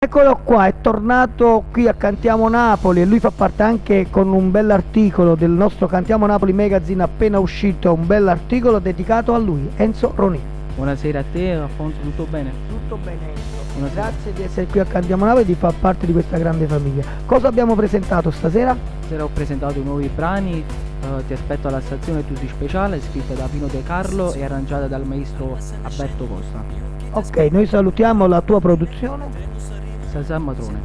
Eccolo qua, è tornato qui a Cantiamo Napoli e lui fa parte anche con un bell'articolo del nostro Cantiamo Napoli Magazine appena uscito, un bell'articolo dedicato a lui, Enzo Ronì. Buonasera a te, Alfonso, tutto bene? Tutto bene Enzo, Buonasera. grazie di essere qui a Cantiamo Napoli e di far parte di questa grande famiglia. Cosa abbiamo presentato stasera? Stasera ho presentato i nuovi brani, Ti aspetto alla stazione Tutti Speciale, scritta da Pino De Carlo e arrangiata dal maestro Alberto Costa. Ok, noi salutiamo la tua produzione. Sasà Matrone.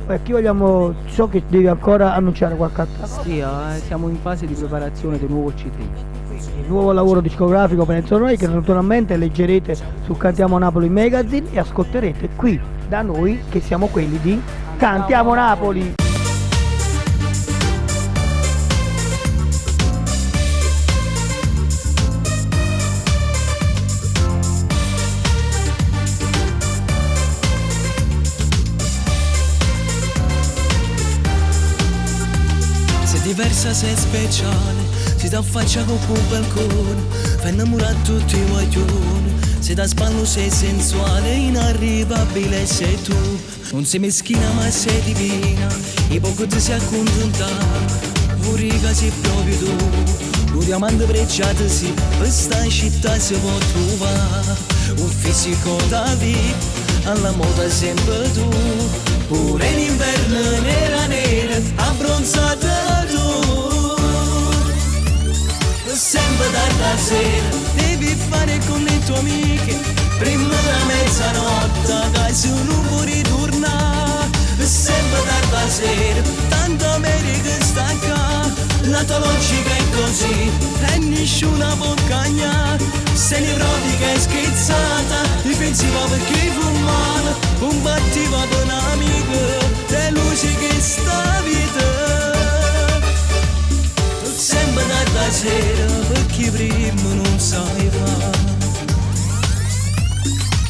Poi chi vogliamo, so che devi ancora annunciare qualche altra cosa. Sì, siamo in fase di preparazione del nuovo CD. Il nuovo lavoro discografico per Enzo Ronì che naturalmente leggerete su Cantiamo Napoli Magazine e ascolterete qui da noi che siamo quelli di Cantiamo Napoli. Diversa, sei speciale, si ti affaccia con un balcone, fai innamorare tutti i guaglioni, se da spallo sei sensuale, inarrivabile sei tu, non sei meschina ma sei divina, e poco ti sei accontentata, furica sei proprio tu, un diamante pregiato sì, questa città si può trovare, un fisico da vita, alla moda sempre tu, pure in inverno nera nera, abbronzata tu, sempre tarda sera, devi fare con le tue amiche, prima della mezzanotte, che se non puoi ritornare, sempre tarda sera, tanto America sta qua, la tua logica è così, e nessuna può cagnare, se ne provi che è schizzata, difensiva perché fumava, combattiva per un'amica, te luce che sta vita. Sempre tarda sera perché prima non sai fare.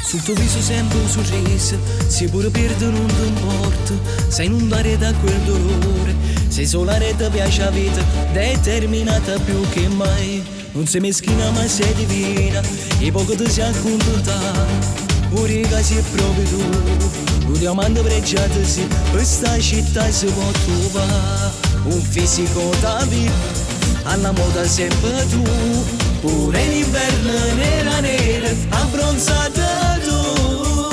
Sul tuo viso sempre un sorriso, se pure perdi non ti importa, sei inondare da quel dolore, sei solare ti piace la vita, determinata più che mai, non sei meschina ma sei divina, e poco ti sei accontentata, pure che sei proprio tu, un diamante pregiato sì, questa città si può trovare, un fisico da vita, alla moda sempre tu, pure in inverno nera nera, abbronzata tu,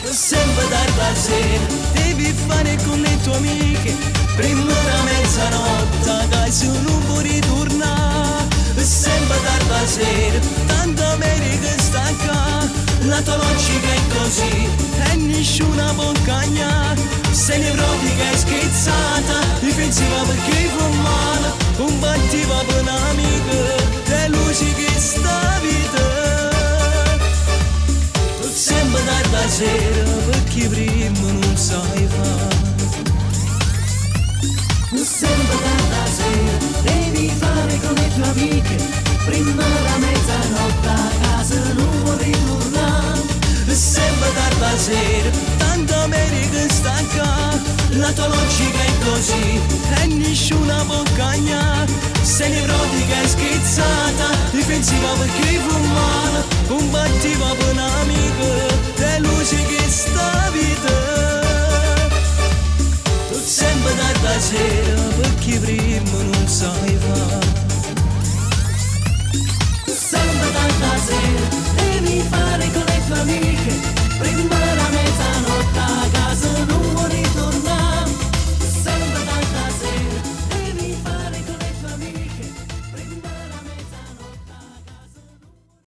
sempre tarda sera, devi fare con le tue amiche, prima della mezzanotte, che se non puoi ritornare, sempre tarda sera, tanto America sta qua, la tua logica è così, e nessuna può cagnare, se ne provi che è schizzata, difensiva perché fumava, combattiva per un'amica, te luci che sta vita, sempre tarda sera perché prima non sai fare, sempre tarda sera, devi fare con le tue amiche, prima della mezzanotte a casa non puoi ritornare, sempre tarda sera, tanto America sta qua, la tua logica è così, e nessuna può cagnare, se ne provi che è schizzata, difensiva perché fumava, combattiva per un'amica, te luce che sta vita, sempre tarda sera perché prima non sai